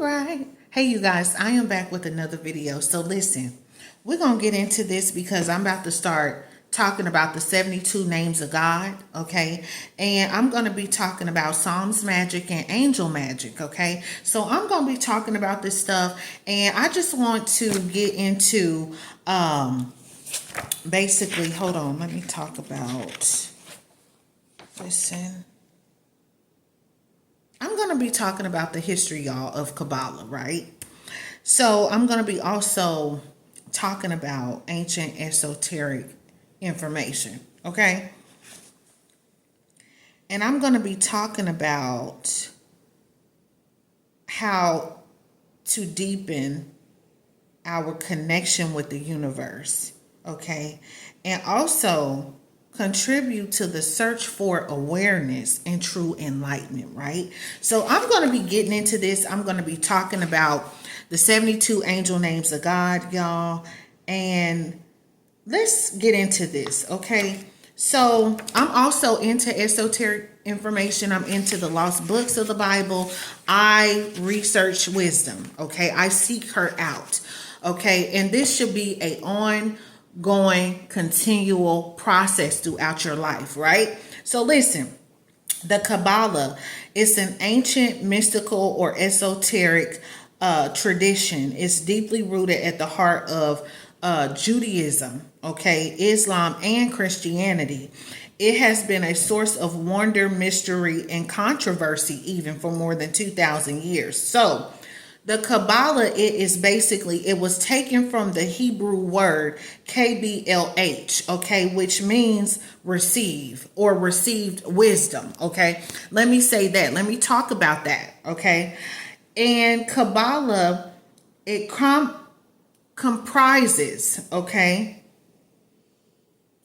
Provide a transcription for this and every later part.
right. Hey, you guys, I am back with another video. So listen, we're going to get into this because I'm about to start talking about the 72 names of God, okay? And I'm going to be talking about Psalms magic and angel magic, okay? So I'm going to be talking about this stuff, and I just want to get into basically, hold on, let me talk about, listen. I'm going to be talking about the history, y'all, of Kabbalah, right? So I'm going to be also talking about ancient esoteric information, okay? And I'm going to be talking about how to deepen our connection with the universe, okay? And also contribute to the search for awareness and true enlightenment, right? So I'm going to be getting into this. I'm going to be talking about the 72 angel names of God, y'all. And let's get into this, okay? So I'm also into esoteric information. I'm into the lost books of the Bible. I research wisdom, okay? I seek her out, okay? And this should be a ongoing, continual process throughout your life, right? So listen, the Kabbalah is an ancient, mystical, or esoteric tradition. It's deeply rooted at the heart of Judaism, okay, Islam, and Christianity. It has been a source of wonder, mystery, and controversy even for more than 2,000 years. So the Kabbalah, it was taken from the Hebrew word KBLH, okay, which means receive or received wisdom, okay? Let me say that. Let me talk about that, okay? And Kabbalah, it comprises, okay,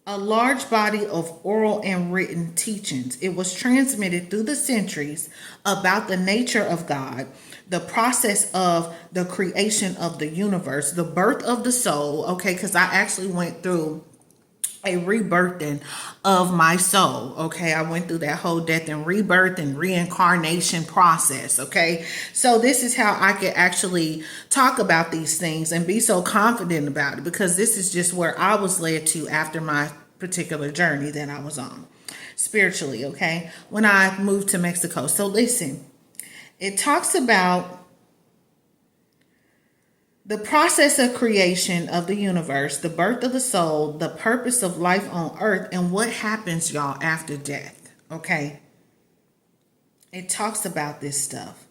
a large body of oral and written teachings. It was transmitted through the centuries about the nature of God, the process of the creation of the universe, the birth of the soul, okay, because I actually went through a rebirthing of my soul, okay? I went through that whole death and rebirth and reincarnation process, okay? So this is how I could actually talk about these things and be so confident about it, because this is just where I was led to after my particular journey that I was on spiritually, okay? When I moved to Mexico. So listen, it talks about the process of creation of the universe, the birth of the soul, the purpose of life on earth, and what happens, y'all, after death, okay? It talks about this stuff.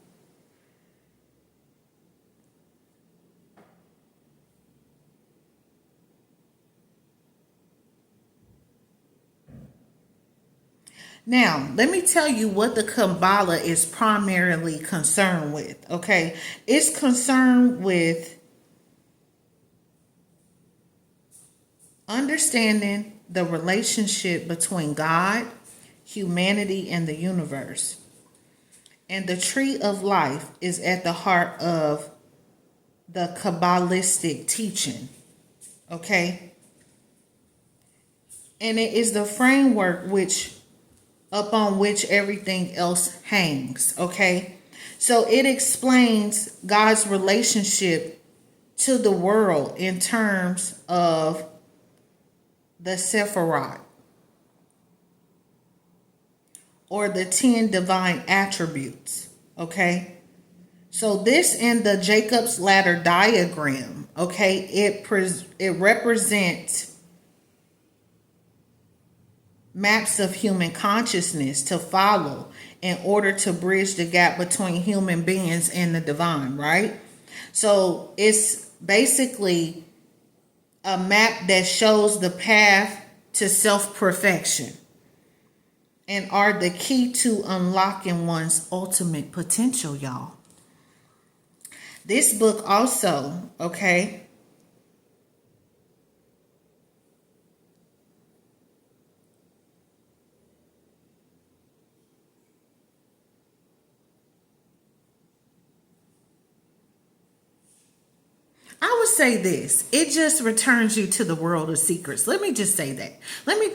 Now, let me tell you what the Kabbalah is primarily concerned with, okay? It's concerned with understanding the relationship between God, humanity, and the universe. And the tree of life is at the heart of the Kabbalistic teaching, okay? And it is the framework upon which everything else hangs, okay? So it explains God's relationship to the world in terms of the Sephirot, or the 10 divine attributes, okay? So this in the Jacob's ladder diagram, okay, it represents maps of human consciousness to follow in order to bridge the gap between human beings and the divine, right? So it's basically a map that shows the path to self-perfection and are the key to unlocking one's ultimate potential, y'all. This book also, okay, I would say this, it just returns you to the world of secrets. Let me just say that. I'm going to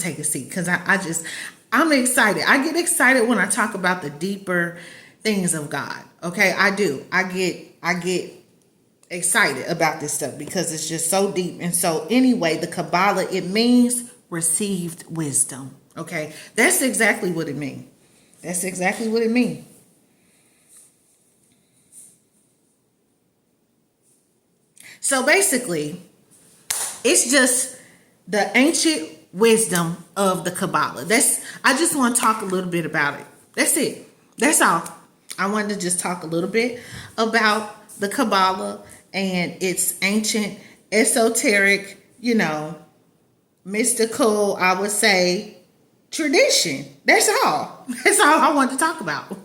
take a seat because I'm excited. I get excited when I talk about the deeper things of God. Okay, I do. I get excited about this stuff because it's just so deep. And so anyway, the Kabbalah, it means received wisdom. Okay, that's exactly what it means. That's exactly what it means. So basically, it's just the ancient wisdom of the Kabbalah. I just want to talk a little bit about it. That's it. That's all. I wanted to just talk a little bit about the Kabbalah and its ancient, esoteric, mystical, I would say, tradition. That's all. That's all I want to talk about.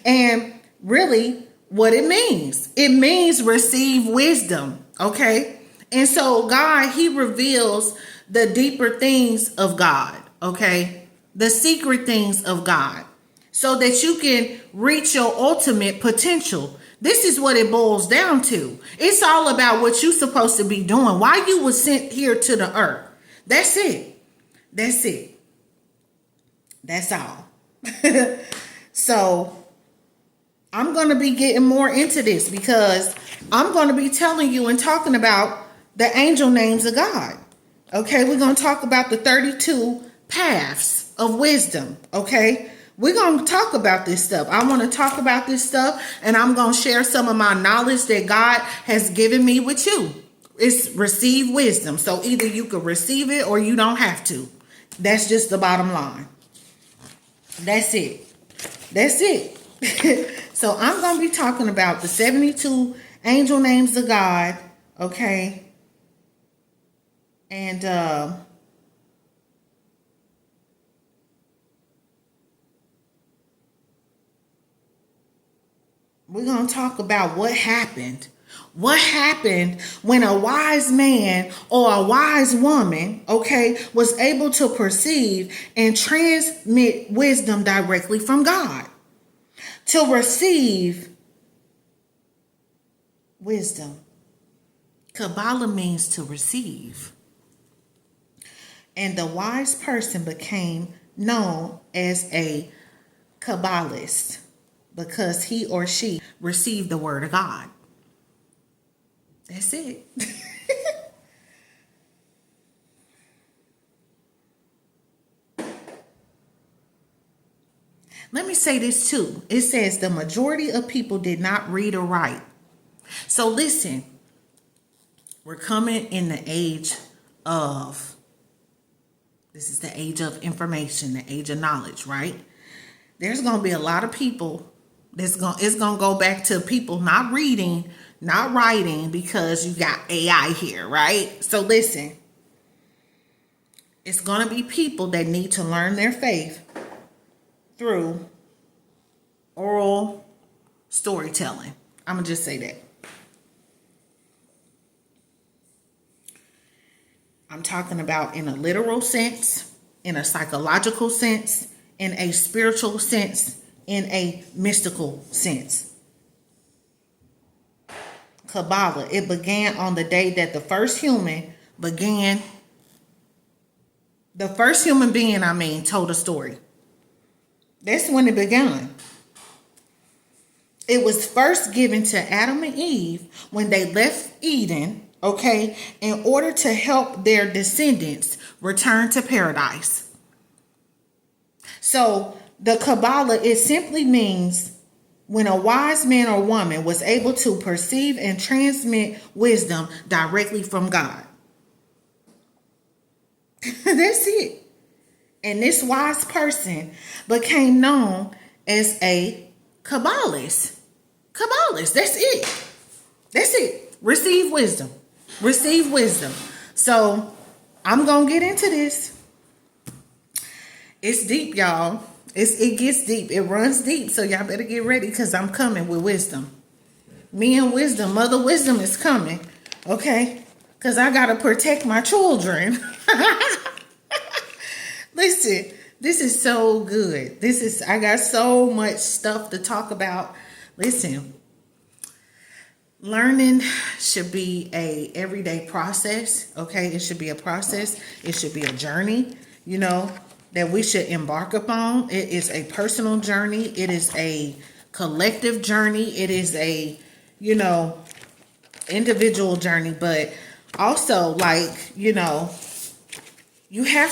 And really, what it means. It means receive wisdom. Okay? And so God, he reveals the deeper things of God. Okay? The secret things of God. So that you can reach your ultimate potential. This is what it boils down to. It's all about what you're supposed to be doing. Why you were sent here to the earth. That's it. That's it. That's all. So I'm going to be getting more into this because I'm going to be telling you and talking about the angel names of God. Okay, we're going to talk about the 32 paths of wisdom. Okay, we're going to talk about this stuff. I want to talk about this stuff, and I'm going to share some of my knowledge that God has given me with you. It's receive wisdom. So either you can receive it or you don't have to. That's just the bottom line. That's it. That's it. So I'm going to be talking about the 72 angel names of God. Okay. And we're going to talk about what happened. What happened when a wise man or a wise woman, okay, was able to perceive and transmit wisdom directly from God. To receive wisdom. Kabbalah means to receive. And the wise person became known as a Kabbalist because he or she received the word of God. That's it. Let me say this too. It says the majority of people did not read or write. So listen, we're coming in the age of, this is the age of information, the age of knowledge, right? There's going to be a lot of people it's going to go back to people not reading, not writing, because you got AI here, right? So listen, it's going to be people that need to learn their faith through oral storytelling. I'm going to just say that. I'm talking about in a literal sense, in a psychological sense, in a spiritual sense, in a mystical sense. Kabbalah, it began on the day that the first human being, told a story. That's when it began. It was first given to Adam and Eve when they left Eden, okay, in order to help their descendants return to paradise. So the Kabbalah, it simply means when a wise man or woman was able to perceive and transmit wisdom directly from God. That's it. And this wise person became known as a Kabbalist. Kabbalist, that's it. That's it. Receive wisdom. Receive wisdom. So I'm going to get into this. It's deep, y'all. It gets deep. It runs deep. So y'all better get ready because I'm coming with wisdom. Me and wisdom. Mother wisdom is coming. Okay? Because I got to protect my children. Listen, this is so good. I got so much stuff to talk about. Listen, learning should be a everyday process. Okay? It should be a process. It should be a journey, that we should embark upon. It is a personal journey. It is a collective journey. It is a, individual journey, but also, like, you have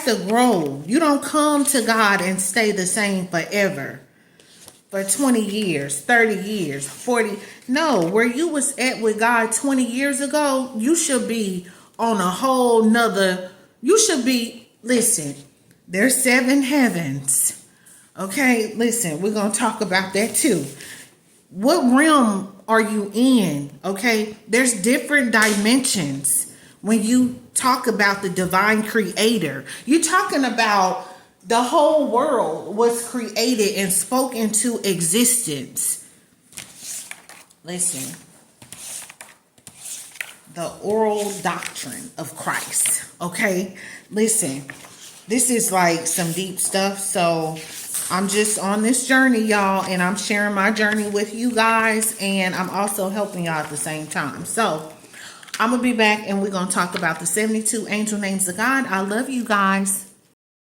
to grow. You don't come to God and stay the same forever. For 20 years, 30 years, 40. No, where you was at with God 20 years ago, you should be on a whole nother, listen, there's 7 heavens. Okay, listen, we're going to talk about that too. What realm are you in? Okay, there's different dimensions when you talk about the divine creator. You're talking about the whole world was created and spoke into existence. Listen, the oral doctrine of Christ. Okay, listen, this is like some deep stuff. So I'm just on this journey, y'all, and I'm sharing my journey with you guys, and I'm also helping y'all at the same time. So I'm gonna be back, and we're gonna talk about the 72 angel names of God. I love you guys.